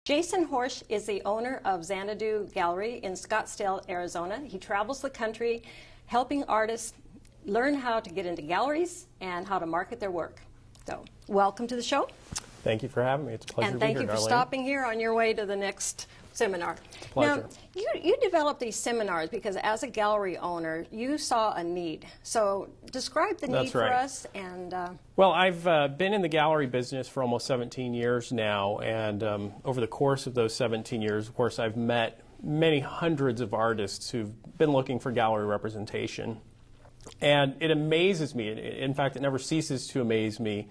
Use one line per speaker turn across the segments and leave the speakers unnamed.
Jason Horejs is the owner of Xanadu Gallery in Scottsdale, Arizona. He travels the country helping artists learn how to get into galleries and how to market their work. So, welcome to the show.
Thank you for having me. It's a pleasure to be here,
And thank you for
Darlene.
stopping here on your way to the next seminar.
It's a pleasure.
Now, you developed these seminars because as a gallery owner, you saw a need. So describe the need for us. And
well, I've been in the gallery business for almost 17 years now, and over the course of those 17 years, of course, I've met many hundreds of artists who've been looking for gallery representation. And it amazes me, in fact, it never ceases to amaze me,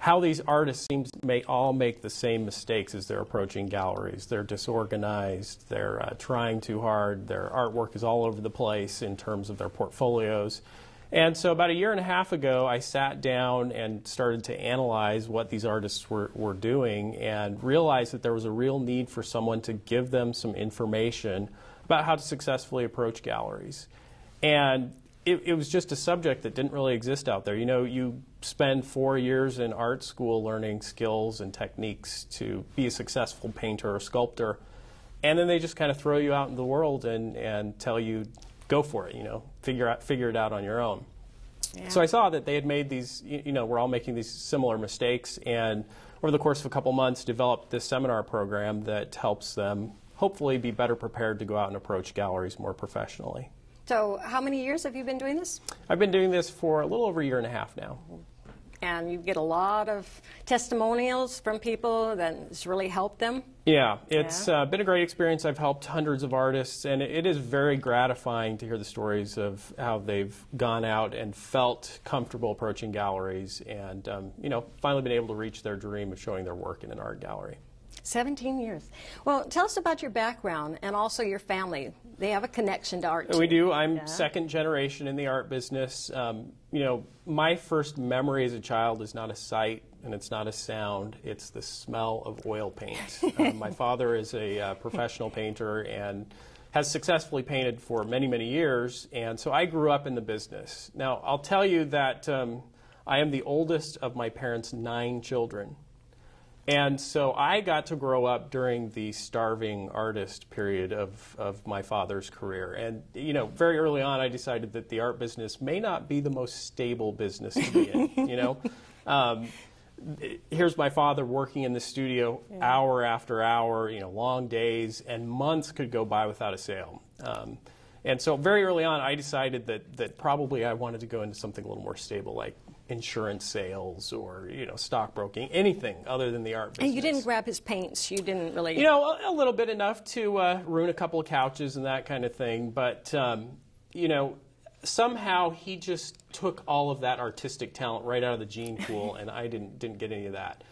how these artists seem to all make the same mistakes as they're approaching galleries. They're disorganized, they're trying too hard, their artwork is all over the place in terms of their portfolios. And so about a year and a half ago, I sat down and started to analyze what these artists were doing and realized that there was a real need for someone to give them some information about how to successfully approach galleries. And it was just a subject that didn't really exist out there. You know, you spend 4 years in art school learning skills and techniques to be a successful painter or sculptor, and then they just kind of throw you out in the world and tell you, go for it, you know, figure it out on your own. Yeah. So I saw that they had made these, you know, we're all making these similar mistakes, and over the course of a couple months developed this seminar program that helps them hopefully be better prepared to go out and approach galleries more professionally.
So how many years have you been doing this?
I've been doing this for a little over a year and a half now.
And you get a lot of testimonials from people that it's really helped them?
Yeah, it's been a great experience. I've helped hundreds of artists, and it is very gratifying to hear the stories of how they've gone out and felt comfortable approaching galleries and, you know, finally been able to reach their dream of showing their work in an art gallery.
17 years. Well, tell us about your background and also your family. They have a connection to art too.
We do. I'm second generation in the art business. You know, my first memory as a child is not a sight and it's not a sound. It's the smell of oil paint. My father is a professional painter and has successfully painted for many, many years, and so I grew up in the business. Now, I'll tell you that I am the oldest of my parents' 9 children. And so I got to grow up during the starving artist period of my father's career. And, you know, very early on I decided that the art business may not be the most stable business to be in, you know. Here's my father working in the studio hour after hour, you know, long days, and months could go by without a sale. And so very early on I decided that probably I wanted to go into something a little more stable, like insurance sales or, you know, stockbroking, anything other than the art business.
And you didn't grab his paints. You didn't really...
You know, a little bit enough to ruin a couple of couches and that kind of thing. But, you know, somehow he just took all of that artistic talent right out of the gene pool, and I didn't get any of that.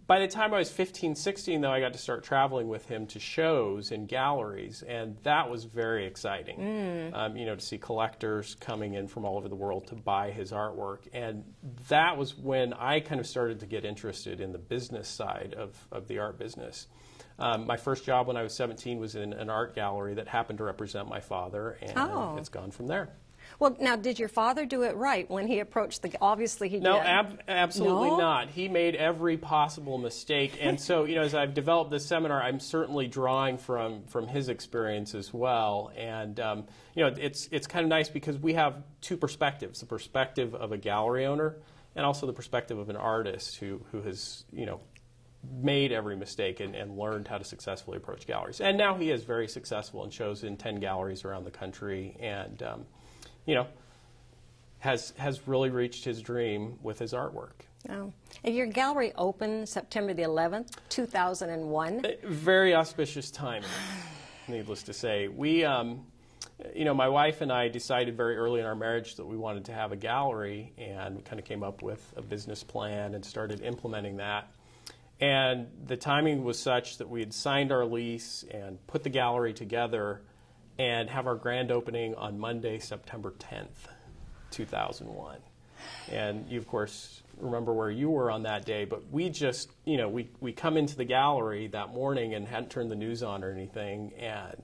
By the time I was 15, 16, though, I got to start traveling with him to shows and galleries, and that was very exciting. You know, to see collectors coming in from all over the world to buy his artwork, and that was when I kind of started to get interested in the business side of the art business. My first job when I was 17 was in an art gallery that happened to represent my father, and it's gone from there.
Well, now, did your father do it right when he approached the... Obviously, he did.
No, absolutely not. He made every possible mistake. And so, you know, as I've developed this seminar, I'm certainly drawing from his experience as well. And, you know, it's kind of nice because we have two perspectives, the perspective of a gallery owner and also the perspective of an artist who has, you know, made every mistake and learned how to successfully approach galleries. And now he is very successful and shows in 10 galleries around the country and... you know, has really reached his dream with his artwork.
Oh. And your gallery opened September the 11th, 2001.
Very auspicious timing, needless to say. We, you know, my wife and I decided very early in our marriage that we wanted to have a gallery, and we kind of came up with a business plan and started implementing that. And the timing was such that we had signed our lease and put the gallery together and have our grand opening on Monday, September 10th, 2001. And you, of course, remember where you were on that day, but we just, you know, we come into the gallery that morning and hadn't turned the news on or anything, and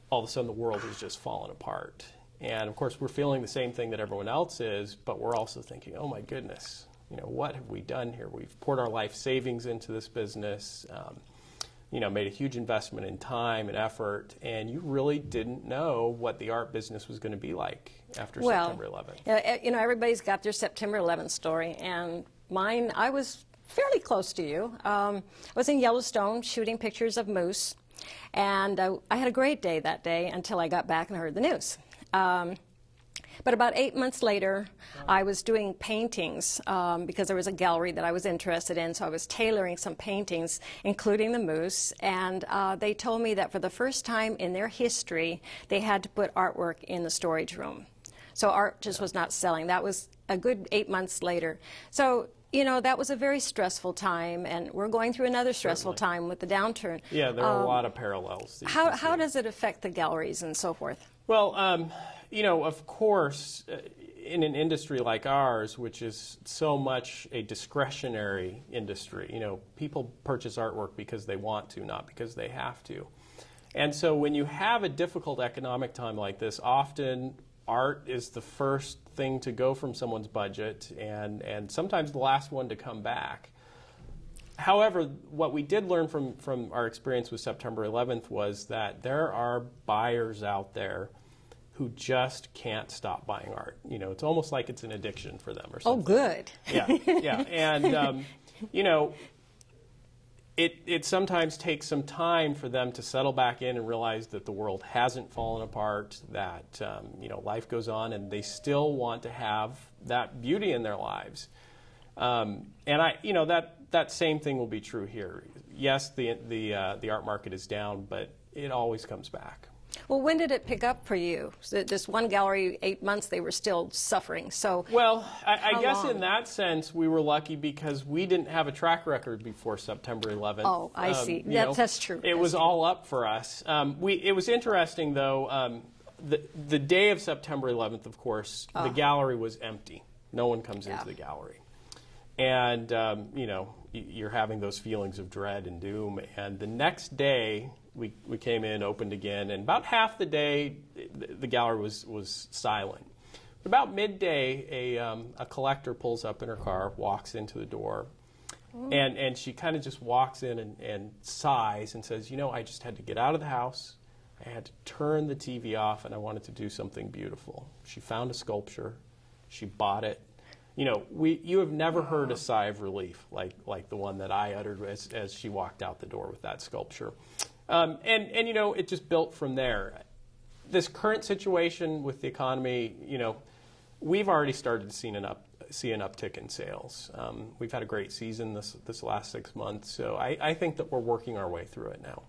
all of a sudden the world has just fallen apart. And, of course, we're feeling the same thing that everyone else is, but we're also thinking, oh, my goodness, you know, what have we done here? We've poured our life savings into this business. made a huge investment in time and effort, and you really didn't know what the art business was going to be like after September 11th.
Everybody's got their September 11th story, and mine, I was fairly close to you. I was in Yellowstone shooting pictures of moose, and I had a great day that day until I got back and heard the news. But about 8 months later, I was doing paintings because there was a gallery that I was interested in, so I was tailoring some paintings, including the moose, and they told me that for the first time in their history, they had to put artwork in the storage room. So art just was not selling. That was a good 8 months later. So, that was a very stressful time, and we're going through another stressful time with the downturn.
Yeah, there are a lot of parallels.
How does it affect the galleries and so forth?
Well, of course, in an industry like ours, which is so much a discretionary industry, people purchase artwork because they want to, not because they have to. And so when you have a difficult economic time like this, often art is the first thing to go from someone's budget and sometimes the last one to come back. However, what we did learn from our experience with September 11th was that there are buyers out there who just can't stop buying art. It's almost like it's an addiction for them or something.
Oh, good.
Yeah. And, it sometimes takes some time for them to settle back in and realize that the world hasn't fallen apart, that, life goes on, and they still want to have that beauty in their lives. And that same thing will be true here. Yes, the art market is down, but it always comes back.
Well, when did it pick up for you? This one gallery, 8 months, they were still suffering. So,
well, I guess in that sense, we were lucky because we didn't have a track record before September 11th.
Oh, I see. That's true.
It was all up for us. It was interesting, though. The day of September 11th, of course, the gallery was empty. No one comes into the gallery. And, you're having those feelings of dread and doom. And the next day, we came in, opened again, and about half the day, the gallery was silent. But about midday, a collector pulls up in her car, walks into the door, and she kind of just walks in and sighs and says, I just had to get out of the house. I had to turn the TV off, and I wanted to do something beautiful. She found a sculpture. She bought it. You have never heard a sigh of relief like the one that I uttered as she walked out the door with that sculpture. And it just built from there. This current situation with the economy, we've already started to see an uptick in sales. We've had a great season this last 6 months, so I think that we're working our way through it now.